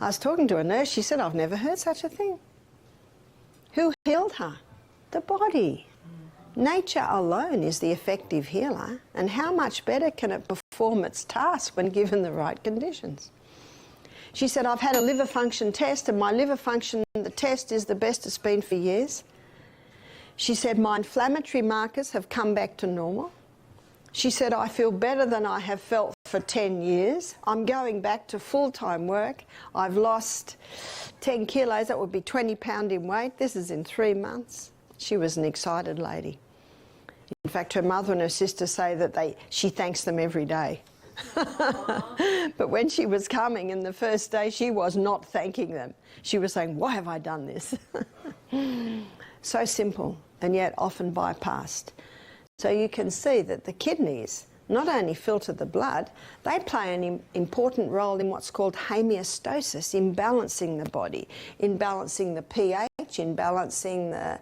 I was talking to a nurse, she said, I've never heard such a thing. Who healed her? The body. Nature alone is the effective healer, and how much better can it perform its task when given the right conditions? She said, I've had a liver function test, and my liver function, the test is the best it's been for years. She said, my inflammatory markers have come back to normal. She said, I feel better than I have felt for 10 years. I'm going back to full-time work. I've lost 10 kilos, that would be 20 pounds in weight. This is in 3 months. She was an excited lady. In fact, her mother and her sister say that she thanks them every day. But when she was coming in the first day, she was not thanking them. She was saying, why have I done this? So simple, and yet often bypassed. So you can see that the kidneys not only filter the blood, they play an important role in what's called homeostasis, in balancing the body, in balancing the pH, in balancing the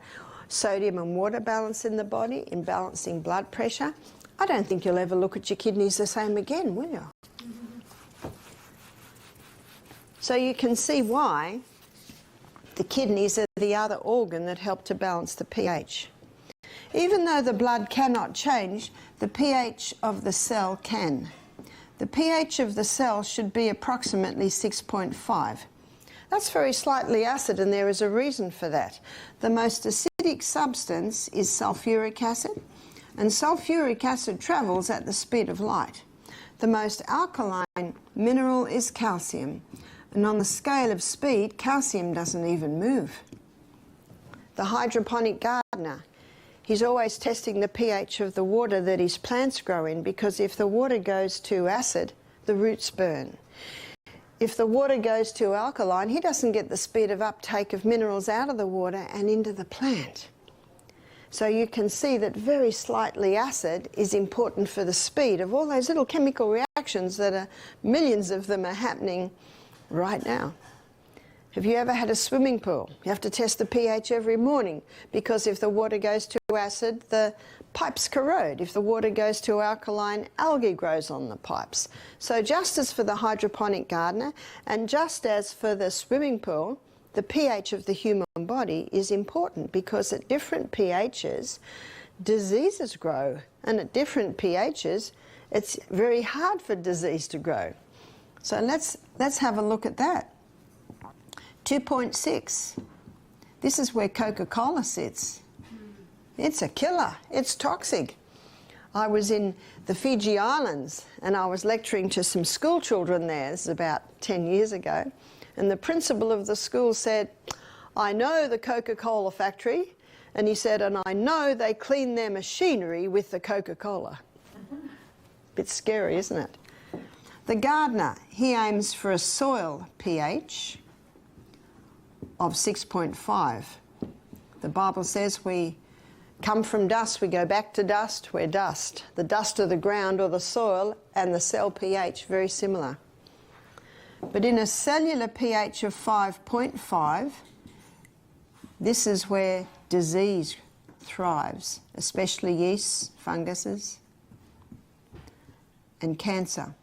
sodium and water balance in the body, in balancing blood pressure. I don't think you'll ever look at your kidneys the same again, will you? So you can see why the kidneys are the other organ that help to balance the pH. Even though the blood cannot change, the pH of the cell can. The pH of the cell should be approximately 6.5. That's very slightly acid, and there is a reason for that. The most acidic substance is sulfuric acid, and sulfuric acid travels at the speed of light. The most alkaline mineral is calcium, and on the scale of speed, calcium doesn't even move. The hydroponic gardener, he's always testing the pH of the water that his plants grow in, because if the water goes too acid, the roots burn. If the water goes too alkaline, he doesn't get the speed of uptake of minerals out of the water and into the plant. So you can see that very slightly acid is important for the speed of all those little chemical reactions that are, millions of them are happening right now. Have you ever had a swimming pool? You have to test the pH every morning, because if the water goes too acid, the pipes corrode. If the water goes too alkaline, algae grows on the pipes. So just as for the hydroponic gardener, and just as for the swimming pool, the pH of the human body is important, because at different pHs, diseases grow. And at different pHs, it's very hard for disease to grow. So let's have a look at that. 2.6. This is where Coca-Cola sits. It's a killer. It's toxic. I was in the Fiji Islands and I was lecturing to some school children there. This is about 10 years ago. And the principal of the school said, I know the Coca-Cola factory. And he said, and I know they clean their machinery with the Coca-Cola. Bit scary, isn't it? The gardener, he aims for a soil pH of 6.5. The Bible says we come from dust, we go back to dust, we're dust. The dust of the ground or the soil and the cell pH, very similar. But in a cellular pH of 5.5, this is where disease thrives, especially yeasts, funguses, and cancer.